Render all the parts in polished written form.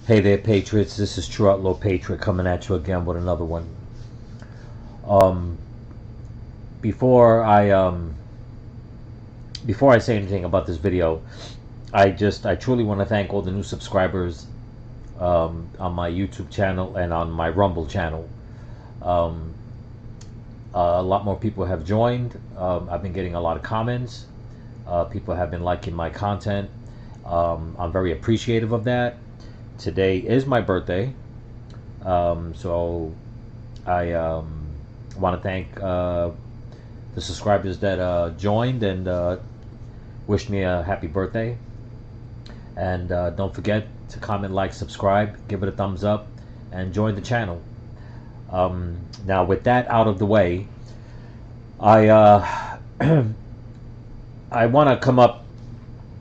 Hey there, Patriots. This is True Outlaw Patriot coming at you again with another one. Um, before I say anything about this video, I truly want to thank all the new subscribers on my YouTube channel and on my Rumble channel. Um, a lot more people have joined. I've been getting a lot of comments. People have been liking my content. I'm very appreciative of that. Today is my birthday, so I want to thank the subscribers that joined and wished me a happy birthday. And don't forget to comment, like, subscribe, give it a thumbs up, and join the channel. Now, with that out of the way, I I want to come up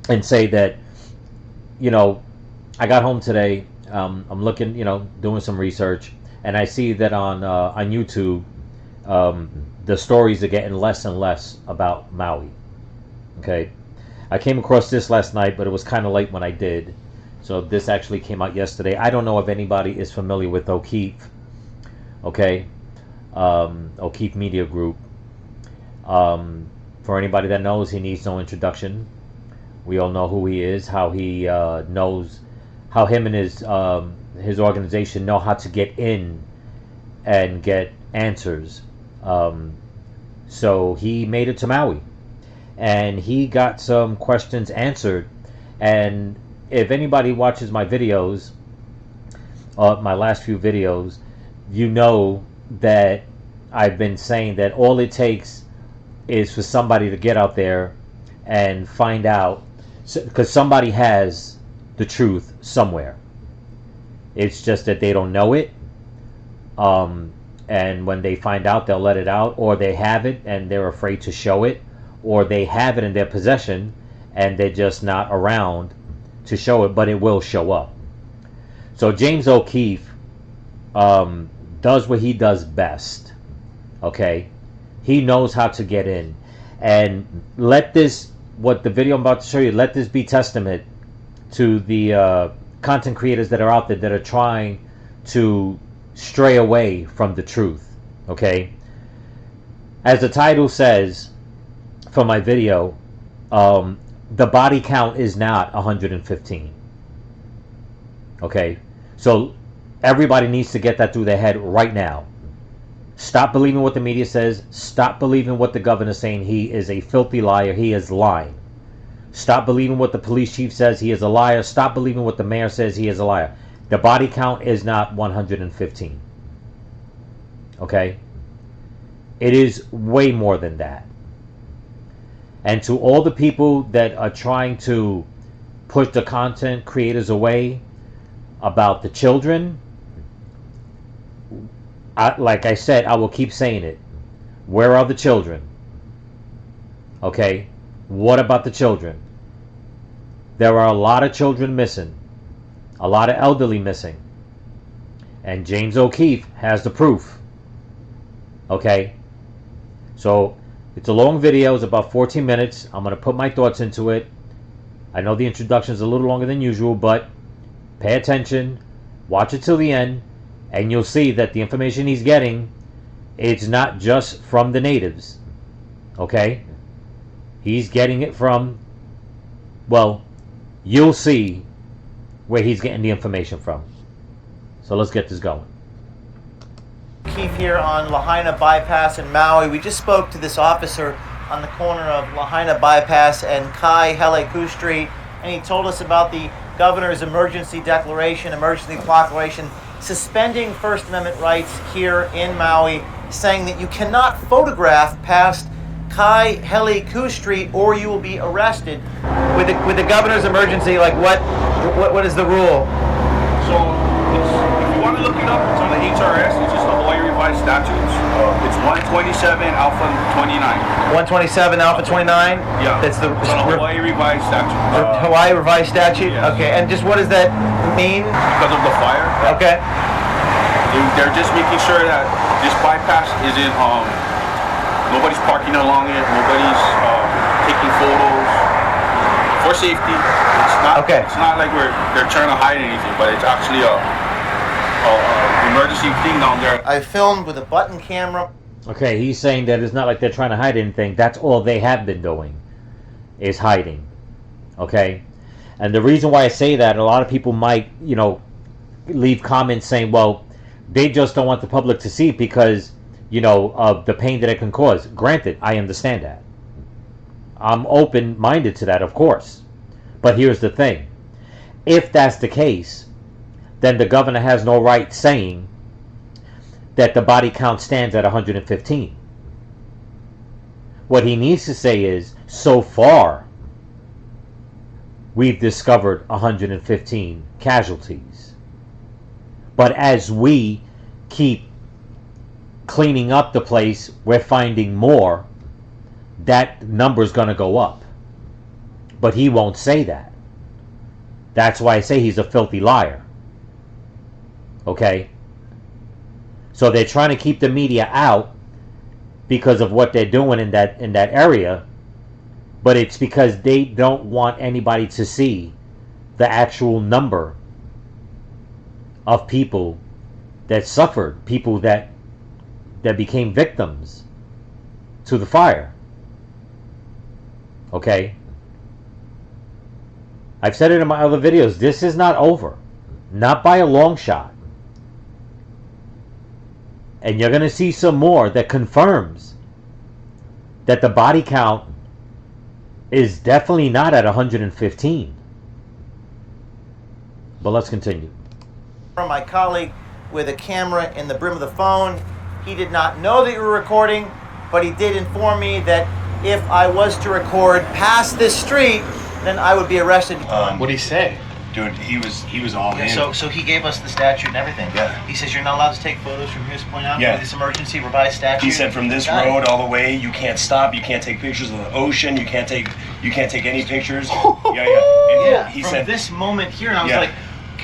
and say that, I got home today. I'm looking, doing some research, and I see that on YouTube, the stories are getting less and less about Maui. Okay, I came across this last night, but it was kind of late when I did. So this actually came out yesterday. I don't know if anybody is familiar with O'Keefe. Okay, O'Keefe Media Group. For anybody that knows, he needs no introduction. We all know who he is, how he knows, how him and his organization know how to get in and get answers. So he made it to Maui, and he got some questions answered. And if anybody watches my videos, my last few videos, you know that I've been saying that all it takes is for somebody to get out there and find out, because somebody has the truth somewhere. It's just that they don't know it, and when they find out, they'll let it out, or they have it and they're afraid to show it, or they have it in their possession and they're just not around to show it, but it will show up. So James O'Keefe does what he does best. Okay, he knows how to get in, and let this, what the video I'm about to show you, let this be testament to the content creators that are out there that are trying to stray away from the truth. Okay, as the title says for my video, the body count is not 115. Okay, so everybody needs to get that through their head right now. Stop believing what the media says. Stop believing what the governor's saying. He is a filthy liar. He is lying. Stop believing what the police chief says. He is a liar. Stop believing what the mayor says. He is a liar. The body count is not 115. Okay? It is way more than that. And to all the people that are trying to push the content creators away about the children, like I said, I will keep saying it. Where are the children? Okay? What about the children? There are a lot of children missing. A lot of elderly missing. And James O'Keefe has the proof. Okay? So, it's a long video. It's about 14 minutes. I'm going to put my thoughts into it. I know the introduction is a little longer than usual, but pay attention. Watch it till the end. And you'll see that the information he's getting, it's not just from the natives. Okay? He's getting it from, well, you'll see where he's getting the information from. So let's get this going. Keith here on Lahaina Bypass in Maui. We just spoke to this officer on the corner of Lahaina Bypass and Kai Heleku Street, and he told us about the governor's emergency declaration, emergency proclamation, suspending First Amendment rights here in Maui, saying that you cannot photograph past Kai Heleku Street or you will be arrested. With the governor's emergency, like what is the rule? So if you want to look it up, it's on the HRS. It's just the Hawaii Revised Statutes. It's 127 Alpha 29. 127 Alpha 29. Yeah. That's the it's on the Hawaii Revised Statute. Hawaii Revised Statute. Yes. Okay. And just what does that mean? Because of the fire. Okay. They're just making sure that this bypass isn't nobody's parking along it, nobody's taking photos. for safety. It's not. Okay. It's not like they're trying to hide anything, but it's actually a emergency thing down there. I filmed with a button camera. Okay, he's saying that it's not like they're trying to hide anything. That's all they have been doing, is hiding. Okay? And the reason why I say that, a lot of people might, leave comments saying, well, they just don't want the public to see because, of the pain that it can cause. Granted, I understand that. I'm open-minded to that, of course. But here's the thing. If that's the case, then the governor has no right saying that the body count stands at 115. What he needs to say is, so far, we've discovered 115 casualties. But as we keep cleaning up the place, we're finding more. That number's going to go up. But he won't say that. That's why I say he's a filthy liar. Okay? So they're trying to keep the media out because of what they're doing in that area, but it's because they don't want anybody to see the actual number of people that suffered, people that became victims to the fire. Okay? I've said it in my other videos, this is not over. Not by a long shot. And you're going to see some more that confirms that the body count is definitely not at 115. But let's continue. From my colleague with a camera in the brim of the phone. He did not know that you were recording, but he did inform me that if I was to record past this street, then I would be arrested. What did he say? Dude, he was all in. So he gave us the statute and everything. Yeah. He says you're not allowed to take photos from his point out. Yeah. This emergency revised statute. He said from this road all the way, you can't stop. You can't take pictures of the ocean. You can't take any pictures. Yeah. And he from said this moment here, and I was Yeah. like,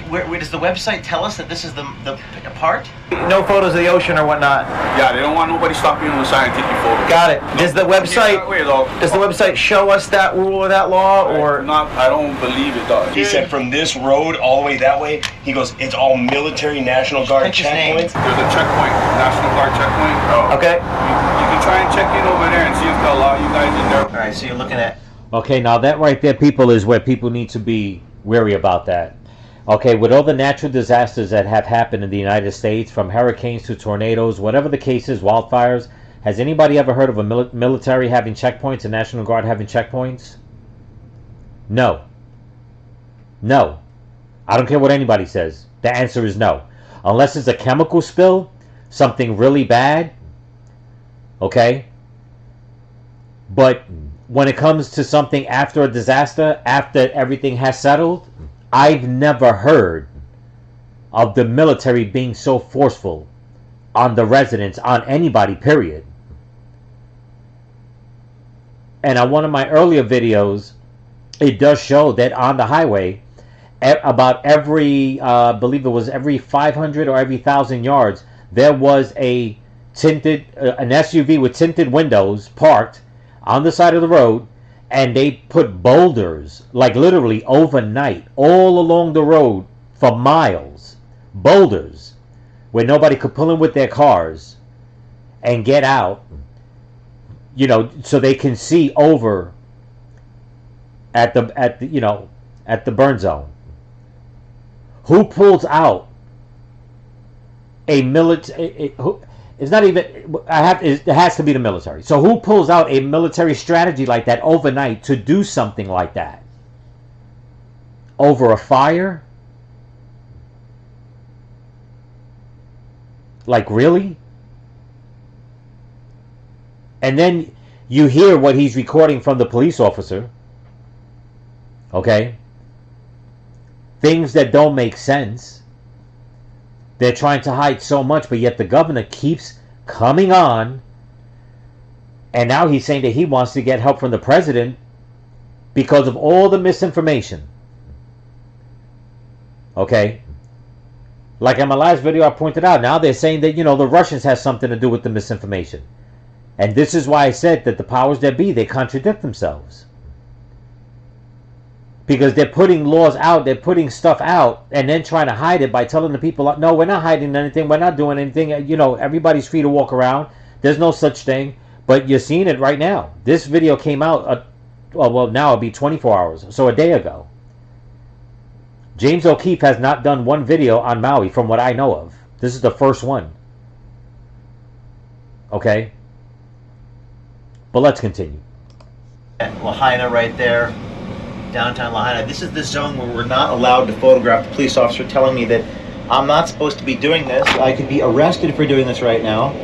where does the website tell us that this is the part? No photos of the ocean or whatnot. Yeah, they don't want nobody stopping on the side and taking photos. Got it. Does the website Wait, though. does the website show us that rule or that law or Not? I don't believe it does. he said from this road all the way that way, he goes, it's all military National Guard Check his name. checkpoints. There's a checkpoint, National Guard checkpoint. Oh. Okay. You can try and check in over there and see if they'll allow you guys in there. All right, so you're looking at Okay, now that right there, people, is where people need to be wary about that. Okay, with all the natural disasters that have happened in the United States, from hurricanes to tornadoes, whatever the case is, wildfires, has anybody ever heard of a military having checkpoints, a National Guard having checkpoints? No. No. I don't care what anybody says. The answer is no. Unless it's a chemical spill, something really bad, okay? But when it comes to something after a disaster, after everything has settled, I've never heard of the military being so forceful on the residents, on anybody, period. And on one of my earlier videos, it does show that on the highway, about every, I believe it was every 500 or every 1,000 yards, there was an SUV with tinted windows parked on the side of the road, and they put boulders, like literally overnight, all along the road for miles. Boulders, where nobody could pull in with their cars and get out, so they can see over at the burn zone. Who pulls out a military? It's not even. It has to be the military. So who pulls out a military strategy like that overnight to do something like that? Over a fire? Like, really? And then you hear what he's recording from the police officer. Okay? Things that don't make sense. They're trying to hide so much, but yet the governor keeps coming on. And now he's saying that he wants to get help from the president because of all the misinformation. Okay? Like in my last video, I pointed out, now they're saying that, the Russians have something to do with the misinformation. And this is why I said that the powers that be, they contradict themselves. because they're putting laws out, they're putting stuff out, and then trying to hide it by telling the people, no, we're not hiding anything, we're not doing anything. Everybody's free to walk around. There's no such thing. But you're seeing it right now. This video came out, now it'll be 24 hours, so a day ago. James O'Keefe has not done one video on Maui from what I know of. This is the first one. Okay? But let's continue. Lahaina right there, downtown Lahaina. This is the zone where we're not allowed to photograph. The police officer telling me that I'm not supposed to be doing this. I could be arrested for doing this right now.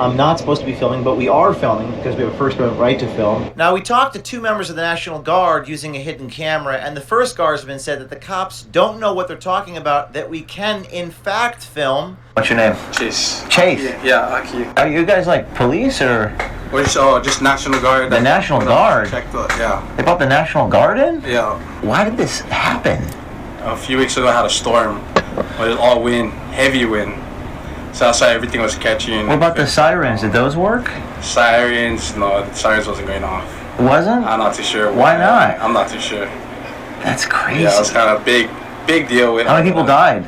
I'm not supposed to be filming, but we are filming because we have a First Amendment right to film. Now, we talked to 2 members of the National Guard using a hidden camera, and the first guardsman said that the cops don't know what they're talking about, that we can, in fact, film. What's your name? Chase. Chase? Yeah, Aki. Are you guys like police or? Which, just National Guard. The National Guard? Yeah. They brought the National Guard in? Yeah. Why did this happen? A few weeks ago I had a storm. It was all wind, heavy wind. So outside everything was catching. What about the sirens? Did those work? Sirens? No, the sirens wasn't going off. It wasn't? I'm not too sure. Why not? I'm not too sure. That's crazy. Yeah, it was kind of big deal. How many people died?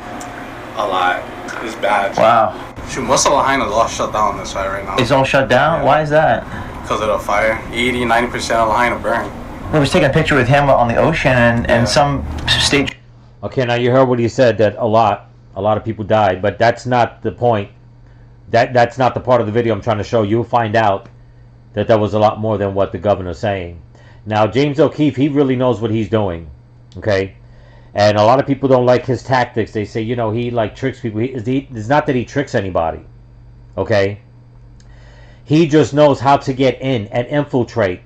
A lot. It was bad. Wow. Shoot, most of Lahaina is all shut down on this side right now. It's all shut down? Yeah. Why is that? Because of the fire. 80-90% of Lahaina burned. We was taking a picture with him on the ocean and some state. Okay, now you heard what he said, that a lot of people died, but that's not the point. That's not the part of the video I'm trying to show. You'll find out that there was a lot more than what the governor's saying. Now, James O'Keefe, he really knows what he's doing, okay? And a lot of people don't like his tactics. They say, he like tricks people. It's not that he tricks anybody, okay? He just knows how to get in and infiltrate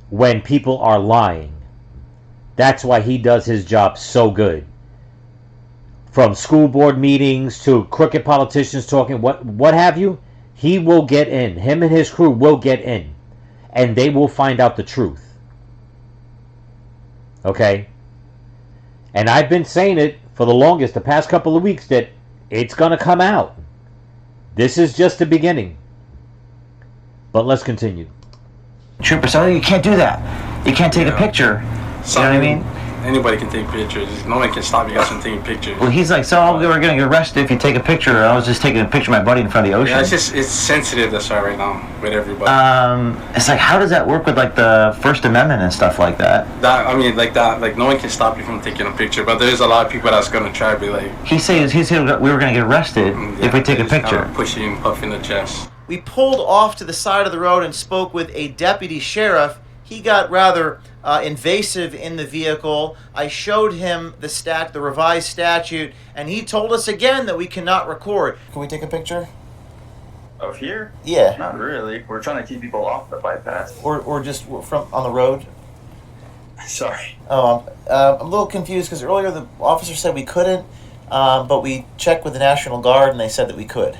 when people are lying. That's why he does his job so good. From school board meetings to crooked politicians talking, what have you, he will get in. Him and his crew will get in. And they will find out the truth. Okay? And I've been saying it for the longest, the past couple of weeks, that it's going to come out. This is just the beginning. But let's continue. Trooper, so you can't do that. You can't take a picture. You know what I mean? Anybody can take pictures. No one can stop you guys from taking pictures. Well, he's like, so we're going to get arrested if you take a picture. I was just taking a picture of my buddy in front of the ocean. Yeah, it's sensitive, that's right now, with everybody. It's like, how does that work with like the First Amendment and stuff like that? Like no one can stop you from taking a picture, but there's a lot of people that's going to try to be like... He said we were going to get arrested if we take a picture. Kind of pushing, puffing the chest. We pulled off to the side of the road and spoke with a deputy sheriff. He got rather invasive in the vehicle. I showed him the revised statute, and he told us again that we cannot record. Can we take a picture? Of here? Yeah. Not really. We're trying to keep people off the bypass. Or just from on the road? Sorry. Oh, I'm a little confused because earlier the officer said we couldn't, but we checked with the National Guard and they said that we could.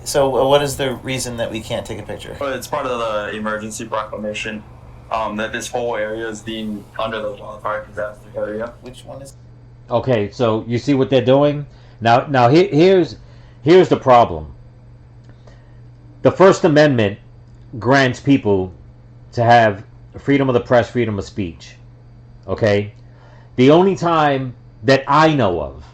So what is the reason that we can't take a picture? Well, it's part of the emergency proclamation that this whole area is deemed under the wildfire disaster area. Which one is? Okay, so you see what they're doing? Now here's the problem. The First Amendment grants people to have freedom of the press, freedom of speech. Okay? The only time that I know of,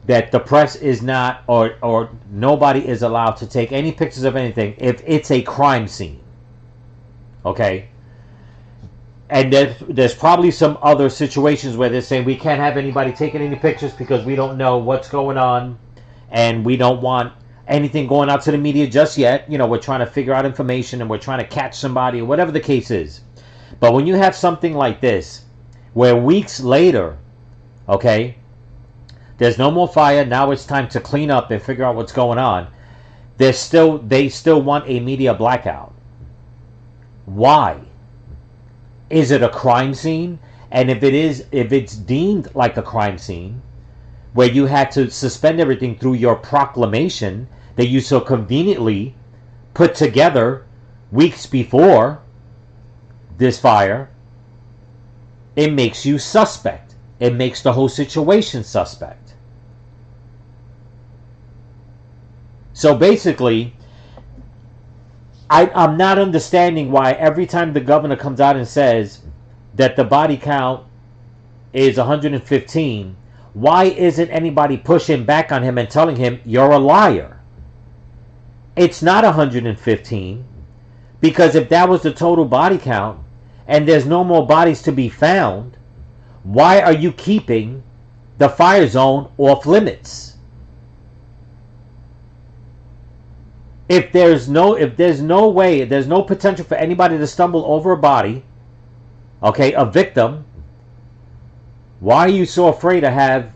that the press is not, or nobody is allowed to take any pictures of anything if it's a crime scene. Okay? And there's probably some other situations where they're saying we can't have anybody taking any pictures because we don't know what's going on and we don't want anything going out to the media just yet. We're trying to figure out information and we're trying to catch somebody or whatever the case is. But when you have something like this, where weeks later, okay, there's no more fire, now it's time to clean up and figure out what's going on, they still want a media blackout. Why? Is it a crime scene? And if it's deemed like a crime scene, where you had to suspend everything through your proclamation that you so conveniently put together weeks before this fire, it makes you suspect. It makes the whole situation suspect. So basically, I'm not understanding why every time the governor comes out and says that the body count is 115, why isn't anybody pushing back on him and telling him you're a liar? It's not 115, because if that was the total body count and there's no more bodies to be found, why are you keeping the fire zone off limits? If there's no way, if there's no potential for anybody to stumble over a body, okay, a victim, why are you so afraid to have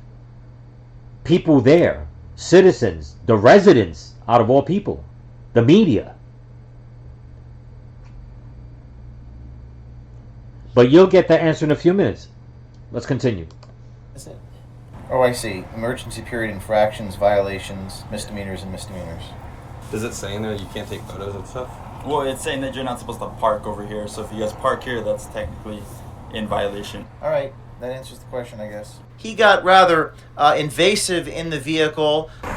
people there, citizens, the residents, out of all people, the media? But you'll get that answer in a few minutes. Let's continue. Is it? Oh, I see. Emergency period infractions, violations, misdemeanors, and misdemeanors. Does it say in there you can't take photos and stuff? Well, it's saying that you're not supposed to park over here. So if you guys park here, that's technically in violation. All right. That answers the question, I guess. He got rather invasive in the vehicle. All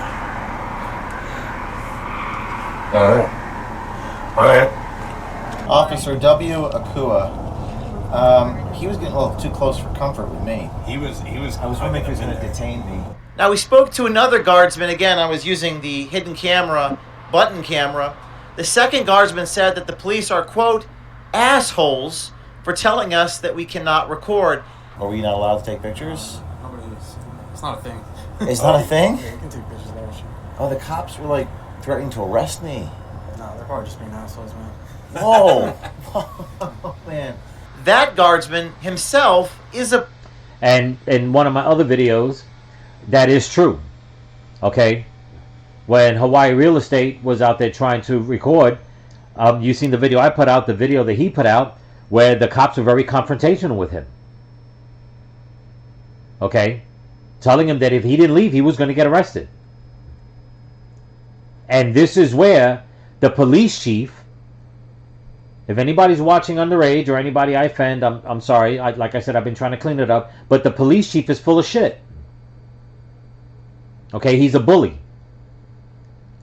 right. Officer W. Akua. He was getting a little too close for comfort with me. He was. I was wondering if he was going to detain me. Now, we spoke to another guardsman. Again, I was using the hidden camera, button camera. The second guardsman said that the police are, quote, assholes for telling us that we cannot record. Are we not allowed to take pictures? Nobody is. It's not a thing. It's not a thing? Yeah, you can take pictures of that shit. Oh, the cops were, like, threatening to arrest me. No, they're probably just being assholes, man. Whoa. Oh, man. That guardsman himself is a... And in one of my other videos, that is true. Okay? When Hawaii Real Estate was out there trying to record, you seen the video I put out, the video that he put out, where the cops were very confrontational with him. Okay? Telling him that if he didn't leave, he was going to get arrested. And this is where the police chief, if anybody's watching underage or anybody I offend, I'm sorry. Like I said, I've been trying to clean it up. But the police chief is full of shit. Okay, he's a bully.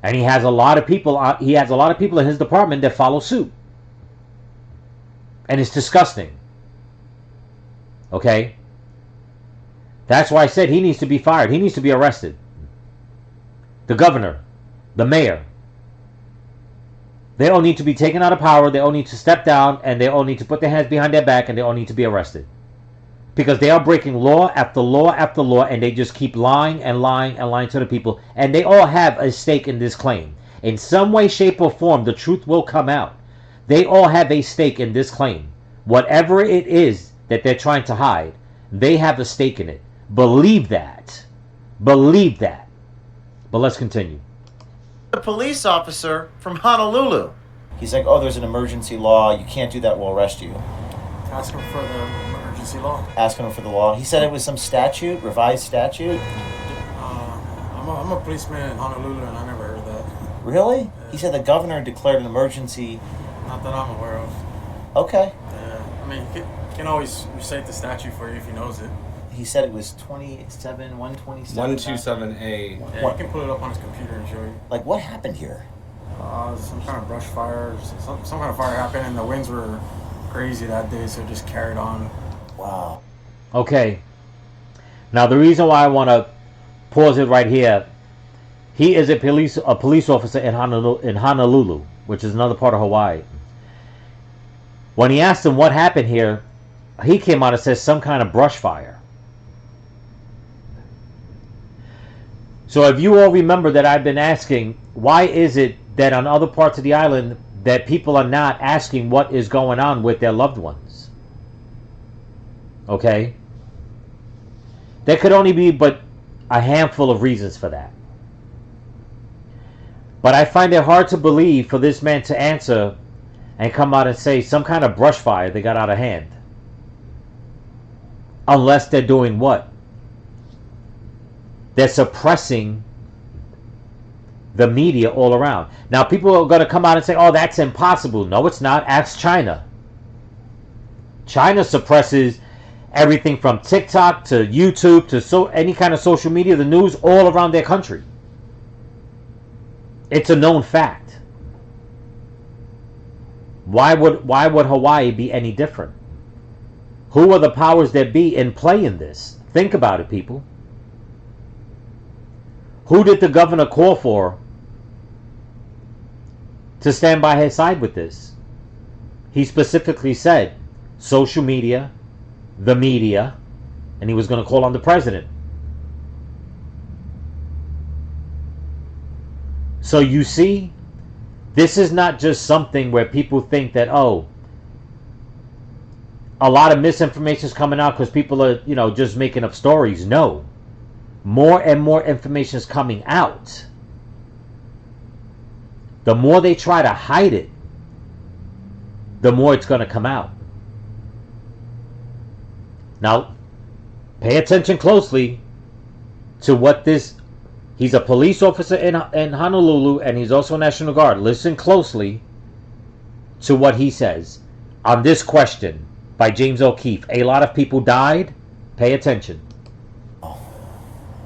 And he has a lot of people. He has a lot of people in his department that follow suit. And it's disgusting. Okay? That's why I said he needs to be fired. He needs to be arrested. The governor, the mayor, they all need to be taken out of power. They all need to step down, and they all need to put their hands behind their back, and they all need to be arrested. Because they are breaking law after law after law, and they just keep lying and lying and lying to the people. And they all have a stake in this claim. In some way, shape, or form, the truth will come out. They all have a stake in this claim. Whatever it is that they're trying to hide, they have a stake in it. Believe that. Believe that. But let's continue. A police officer from Honolulu. He's like, oh, there's an emergency law. You can't do that. We'll arrest you. Ask him for the emergency law. Asking him for the law. He said it was some statute, revised statute. I'm a policeman in Honolulu, and I never heard that. Really? He said the governor declared an emergency. Not that I'm aware of. Okay. Yeah, I mean, he can always recite the statute for you if he knows it. He said it was 127. 127A. Yeah, What? he can pull it up on his computer and show you. Like, what happened here? Some kind of brush fire. Some kind of fire happened, and the winds were crazy that day, so it just carried on. Wow. Okay. Now, the reason why I want to pause it right here, he is a police officer in Honolulu, which is another part of Hawaii. When he asked him what happened here, he came out and said some kind of brush fire. So if you all remember that I've been asking, why is it that on other parts of the island that people are not asking what is going on with their loved ones? Okay? There could only be but a handful of reasons for that. But I find it hard to believe for this man to answer and come out and say some kind of brush fire they got out of hand. Unless they're doing what? They're suppressing the media all around. Now, people are going to come out and say, oh, that's impossible. No, it's not. Ask China. China suppresses everything from TikTok to YouTube to any kind of social media, the news, all around their country. It's a known fact. Why would Hawaii be any different? Who are the powers that be in play in this? Think about it, people. Who did the governor call for to stand by his side with this? He specifically said social media, the media, and he was going to call on the president. So you see, this is not just something where people think that, oh, a lot of misinformation is coming out because people are, just making up stories. No. More and more information is coming out. The more they try to hide it, the more it's going to come out. Now, pay attention closely to what this... He's a police officer in Honolulu, and he's also a National Guard. Listen closely to what he says on this question by James O'Keefe. A lot of people died. Pay attention. Oh,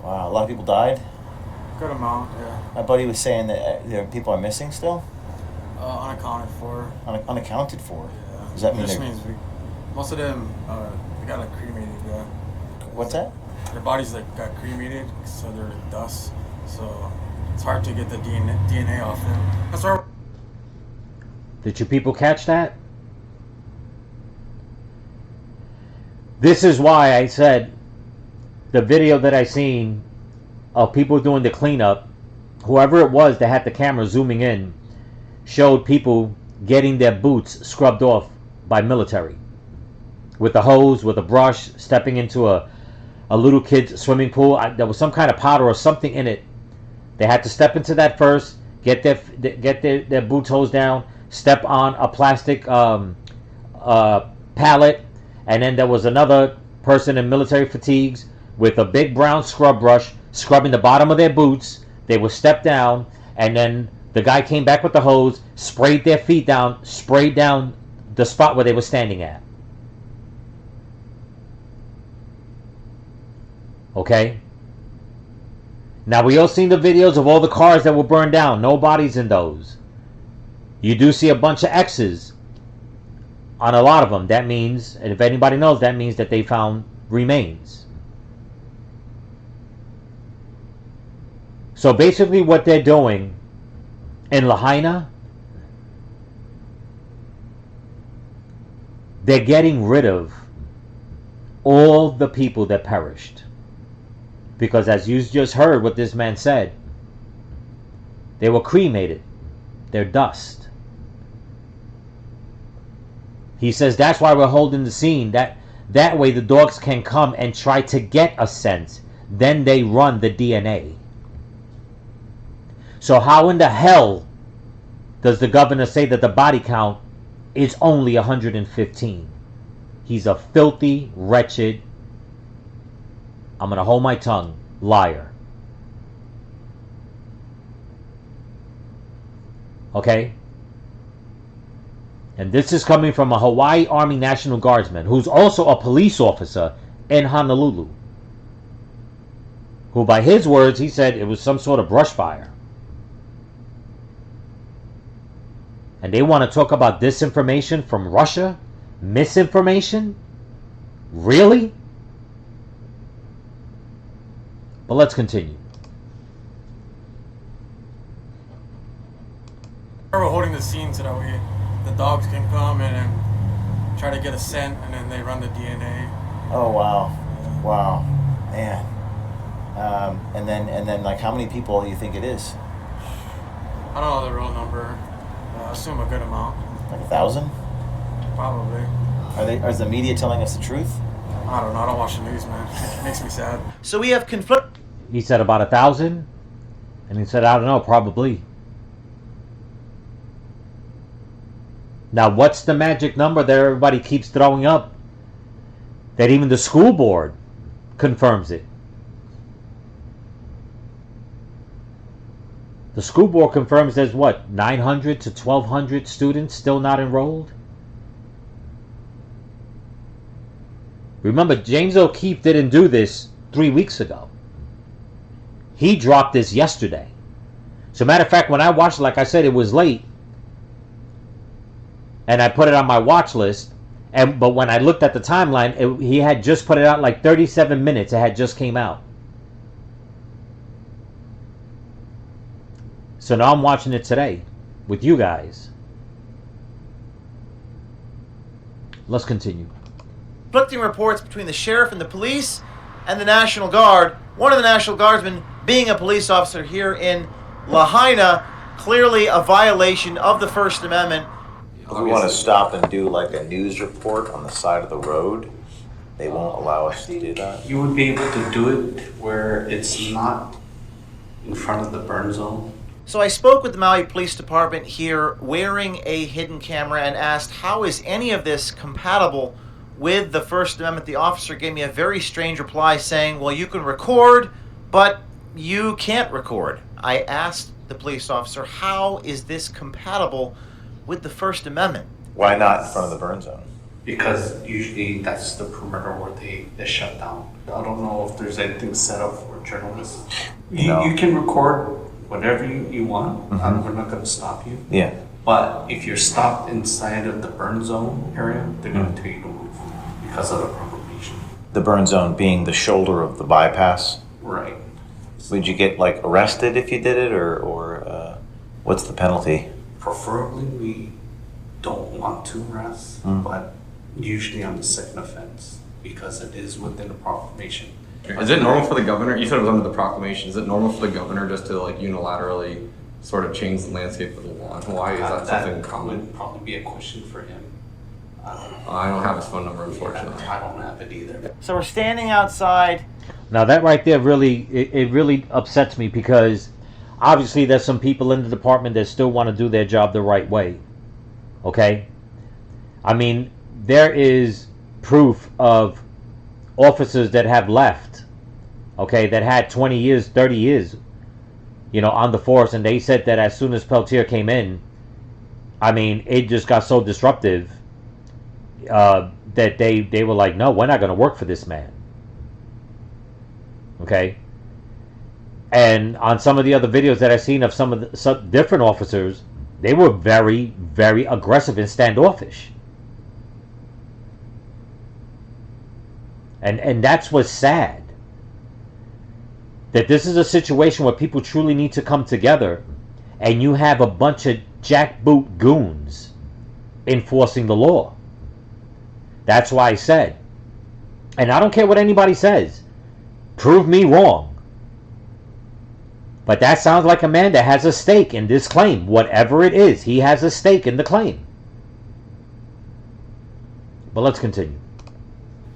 wow, a lot of people died? Good amount, yeah. My buddy was saying that there people are missing still? Unaccounted for. Unaccounted for? Yeah. Does that mean just means most of them, they got cremated, yeah. What's that? Their bodies got cremated, so they're dust. So it's hard to get the DNA off them. That's why. Did you people catch that? This is why I said the video that I seen of people doing the cleanup, whoever it was that had the camera zooming in, showed people getting their boots scrubbed off by military. With a hose, with a brush, stepping into a little kid's swimming pool. There was some kind of powder or something in it. They had to step into that first, get their boot hose down, step on a plastic pallet, and then there was another person in military fatigues with a big brown scrub brush scrubbing the bottom of their boots. They would step down, and then the guy came back with the hose, sprayed their feet down, sprayed down the spot where they were standing at. Okay? Now, we all seen the videos of all the cars that were burned down. No bodies in those. You do see a bunch of X's on a lot of them. That means, and if anybody knows, that means that they found remains. So basically what they're doing in Lahaina, they're getting rid of all the people that perished. Because as you just heard what this man said, they were cremated. They're dust. He says that's why we're holding the scene. That way the dogs can come and try to get a scent. Then they run the DNA. So how in the hell does the governor say that the body count is only 115? He's a filthy, wretched, I'm going to hold my tongue, liar. Okay? And this is coming from a Hawaii Army National Guardsman who's also a police officer in Honolulu. Who, by his words, he said it was some sort of brush fire. And they want to talk about disinformation from Russia? Misinformation? Really? But let's continue. We're holding the scene so that the dogs can come and try to get a scent, and then they run the DNA. Oh wow, wow, man. And then like how many people do you think it is? I don't know the real number. I assume a good amount. Like 1,000? Probably. Is the media telling us the truth? I don't know. I don't watch the news, man. It makes me sad. So we have conflict. He said about 1,000, and he said, I don't know, probably. Now, what's the magic number that everybody keeps throwing up? That even the school board confirms it. The school board confirms there's what, 900 to 1,200 students still not enrolled? Remember, James O'Keefe didn't do this 3 weeks ago. He dropped this yesterday. So matter of fact, when I watched it, like I said, it was late. and I put it on my watch list. But when I looked at the timeline, he had just put it out like 37 minutes. It had just came out. So now I'm watching it today with you guys. Let's continue. Conflicting reports between the sheriff and the police and the National Guard. One of the National Guardsmen being a police officer here in Lahaina, clearly a violation of the First Amendment. If we want to stop and do like a news report on the side of the road, they won't allow us to do that. You would be able to do it where it's not in front of the burn zone. So I spoke with the Maui Police Department here wearing a hidden camera and asked, how is any of this compatible with the First Amendment? The officer gave me a very strange reply saying, well, you can record, but you can't record. I asked the police officer, how is this compatible with the First Amendment? Why not in front of the burn zone? Because usually that's the perimeter where they shut down. I don't know if there's anything set up for journalists. You can record whatever you want. Mm-hmm. We're not going to stop you. Yeah. But if you're stopped inside of the burn zone area, they're going to tell you to move because of the proclamation. The burn zone being the shoulder of the bypass? Right. Would you get like arrested if you did it, or what's the penalty? Preferably, we don't want to arrest, but usually on the second offense because it is within the proclamation. Is it normal for the governor? You said it was under the proclamation. Is it normal for the governor just to like unilaterally sort of change the landscape of the law? Why is that something common? Would probably be a question for him. I don't have his phone number, unfortunately. I don't have it either. So we're standing outside. Now that right there really, it really upsets me because obviously there's some people in the department that still want to do their job the right way. Okay? I mean, there is proof of officers that have left, okay, that had 20 years, 30 years, on the force, and they said that as soon as Peltier came in, I mean, it just got so disruptive that they were like, no, we're not going to work for this man. Okay? And on some of the other videos that I've seen of some different officers, they were very, very aggressive and standoffish. And that's what's sad. That this is a situation where people truly need to come together, and you have a bunch of jackboot goons enforcing the law. That's why I said, and I don't care what anybody says, prove me wrong. But that sounds like a man that has a stake in this claim. Whatever it is, he has a stake in the claim. But let's continue.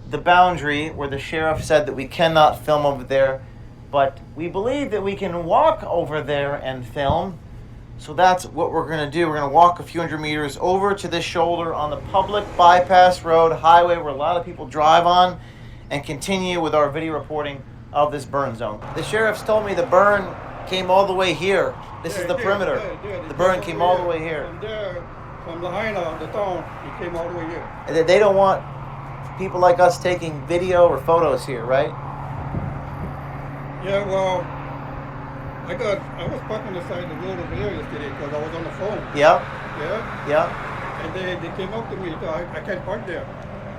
The boundary where the sheriff said that we cannot film over there, but we believe that we can walk over there and film. So that's what we're going to do. We're going to walk a few hundred meters over to this shoulder on the public bypass road highway where a lot of people drive on, and continue with our video reporting of this burn zone. The sheriff's told me the burn came all the way here. This is the perimeter. The burn came all the way here. From there, from Lahaina, the town, it came all the way here. And they don't want people like us taking video or photos here, right? Yeah, well, I was parked on the side of the road over here yesterday because I was on the phone. Yeah. Yeah. Yeah. And they came up to me, so I can't park there.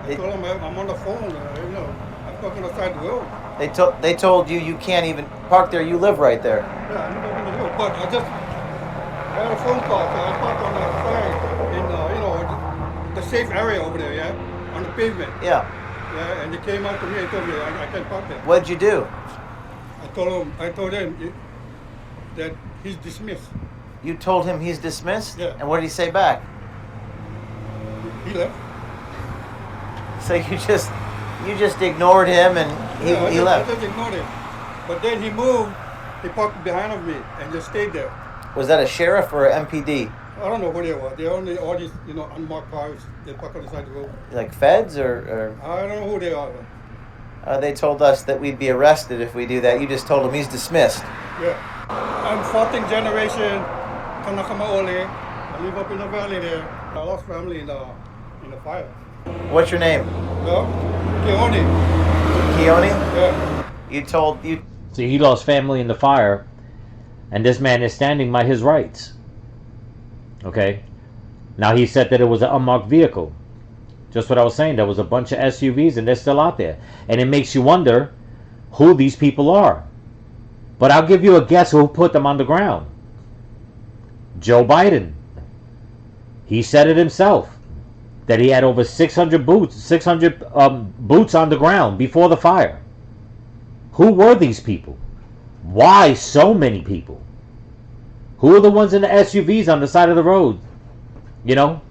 I told them I'm on the phone, I'm parking on the side of the road. They told you can't even park there. You live right there. Yeah, I'm parking the road, but I had a phone call, so I parked on the side in, the safe area over there, yeah, on the pavement. Yeah. Yeah, and they came up to me and told me I can't park there. What'd you do? I told them that he's dismissed. You told him he's dismissed? Yeah. And what did he say back? He left. So you just ignored him and he left. I just ignored him. But then he moved, he parked behind of me and just stayed there. Was that a sheriff or an MPD? I don't know who they were. They only all these, unmarked cars. They park on the side of the road. Like feds or? I don't know who they are. They told us that we'd be arrested if we do that. You just told him he's dismissed. Yeah. I'm 14th generation Kanakamaole. I live up in the valley there. I lost family in the fire. What's your name? Yeah. Keone. Keone? Yeah. See, he lost family in the fire, and this man is standing by his rights. Okay? Now he said that it was an unmarked vehicle. Just what I was saying. There was a bunch of SUVs and they're still out there. And it makes you wonder who these people are. But I'll give you a guess who put them on the ground. Joe Biden. He said it himself. That he had over 600 boots on the ground before the fire. Who were these people? Why so many people? Who are the ones in the SUVs on the side of the road? You know?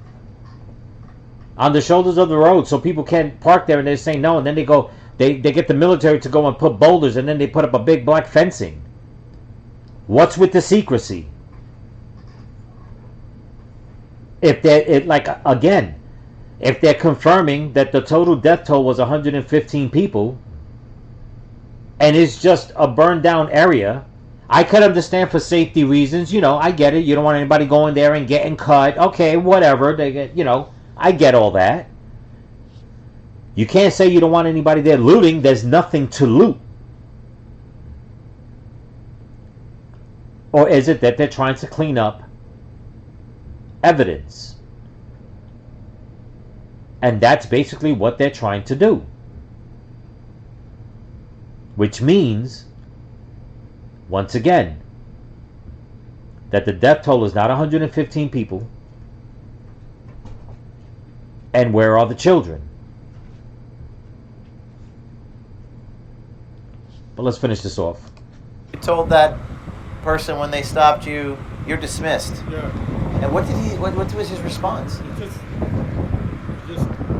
On the shoulders of the road, so people can't park there, and they say no, and then they get the military to go and put boulders, and then they put up a big black fencing. What's with the secrecy? If they're confirming that the total death toll was 115 people, and it's just a burned down area, I could understand for safety reasons. You know, I get it. You don't want anybody going there and getting cut. Okay, whatever. They get, you know. I get all that. You can't say you don't want anybody there looting. There's nothing to loot. Or is it that they're trying to clean up evidence? And that's basically what they're trying to do. Which means, once again, that the death toll is not 115 people. And where are the children? But let's finish this off. You told that person when they stopped you, you're dismissed. Yeah. And what was his response? Just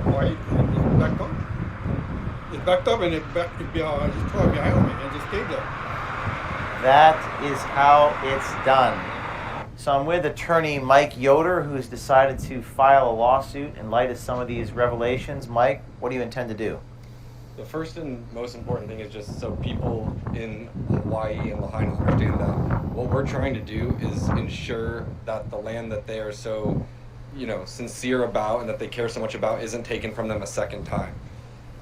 quiet and just backed up. It backed up and just caught behind me and just stayed there. That is how it's done. So I'm with attorney Mike Yoder, who's decided to file a lawsuit in light of some of these revelations. Mike, what do you intend to do? The first and most important thing is just so people in Hawaii and Lahaina understand that what we're trying to do is ensure that the land that they are so, sincere about and that they care so much about isn't taken from them a second time.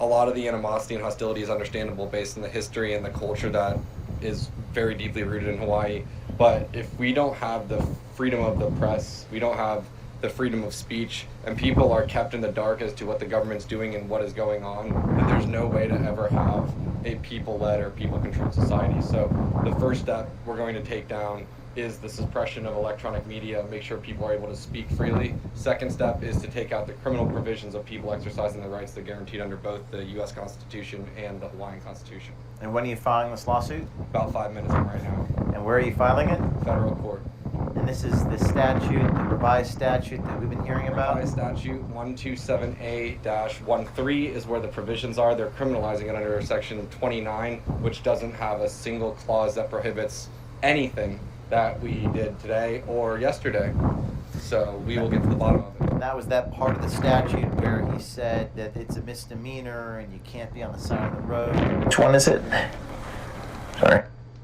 A lot of the animosity and hostility is understandable based on the history and the culture that is very deeply rooted in Hawaii. But if we don't have the freedom of the press, we don't have the freedom of speech, and people are kept in the dark as to what the government's doing and what is going on, then there's no way to ever have a people-led or people-controlled society. So the first step we're going to take down is the suppression of electronic media, make sure people are able to speak freely. Second step is to take out the criminal provisions of people exercising the rights that are guaranteed under both the U.S. Constitution and the Hawaiian Constitution. And when are you filing this lawsuit? About 5 minutes from right now. And where are you filing it? Federal court. And this is the statute, the revised statute that we've been hearing about? Revised statute 127A-13 is where the provisions are. They're criminalizing it under section 29, which doesn't have a single clause that prohibits anything that we did today or yesterday. So we will get to the bottom of it. And that was that part of the statute where he said that it's a misdemeanor and you can't be on the side of the road. Which one is it? Sorry.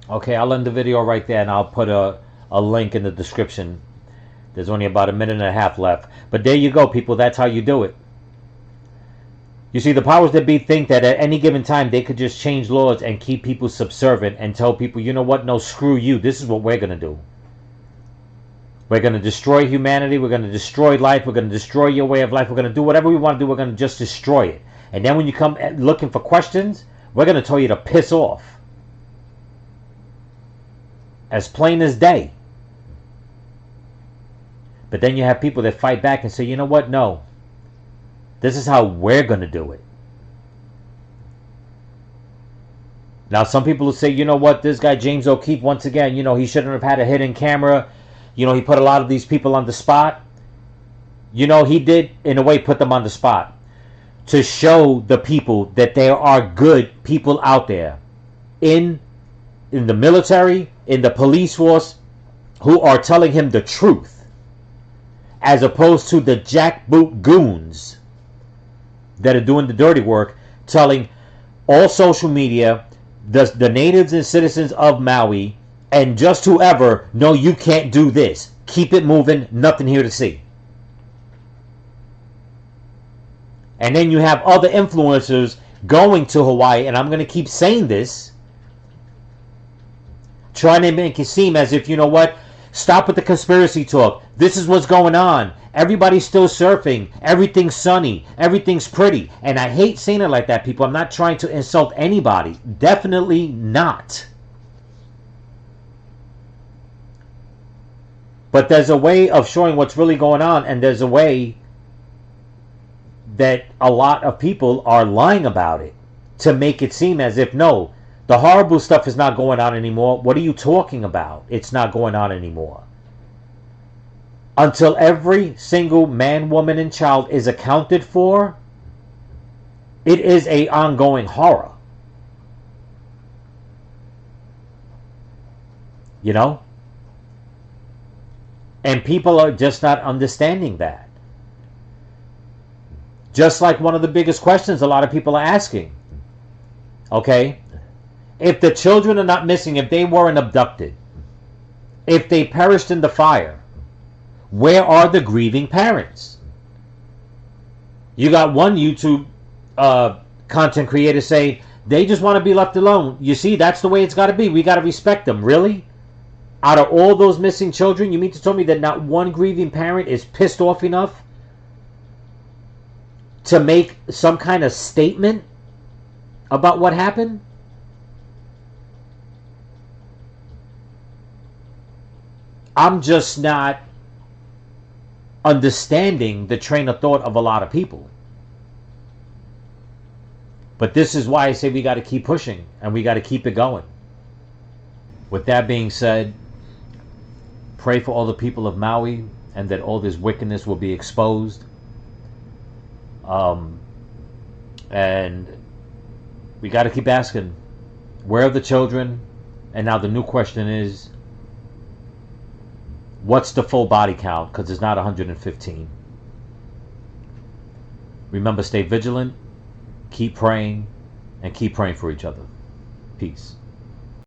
Okay, I'll end the video right there and I'll put a link in the description. There's only about a minute and a half left. But there you go, people. That's how you do it. You see, the powers that be think that at any given time they could just change laws and keep people subservient and tell people, you know what, no, screw you. This is what we're going to do. We're going to destroy humanity. We're going to destroy life. We're going to destroy your way of life. We're going to do whatever we want to do. We're going to just destroy it. And then when you come looking for questions, we're going to tell you to piss off. As plain as day. But then you have people that fight back and say, you know what, no. This is how we're going to do it. Now, some people will say, you know what, this guy James O'Keefe, once again, he shouldn't have had a hidden camera. He put a lot of these people on the spot. He did, in a way, put them on the spot. To show the people that there are good people out there. In the military, in the police force, who are telling him the truth. As opposed to the jackboot goons that are doing the dirty work, telling all social media, the natives and citizens of Maui, and just whoever, no, you can't do this. Keep it moving, nothing here to see. And then you have other influencers going to Hawaii, and I'm going to keep saying this, trying to make it seem as if, you know what, Stop with the conspiracy talk. This is what's going on. Everybody's still surfing. Everything's sunny. Everything's pretty. And I hate saying it like that, people. I'm not trying to insult anybody. Definitely not. But there's a way of showing what's really going on, and there's a way that a lot of people are lying about it to make it seem as if, no, the horrible stuff is not going on anymore. What are you talking about? It's not going on anymore. Until every single man, woman, and child is accounted for, it is an ongoing horror. You know? And people are just not understanding that. Just like one of the biggest questions a lot of people are asking. Okay? If the children are not missing, if they weren't abducted, if they perished in the fire, where are the grieving parents? You got one YouTube content creator say, they just want to be left alone. You see, that's the way it's got to be. We got to respect them. Really? Out of all those missing children, you mean to tell me that not one grieving parent is pissed off enough to make some kind of statement about what happened? I'm just not understanding the train of thought of a lot of people. But this is why I say we got to keep pushing and we got to keep it going. With that being said, pray for all the people of Maui and that all this wickedness will be exposed. And we got to keep asking, where are the children? And now the new question is, what's the full body count? Because it's not 115. Remember, stay vigilant, keep praying, and keep praying for each other. Peace.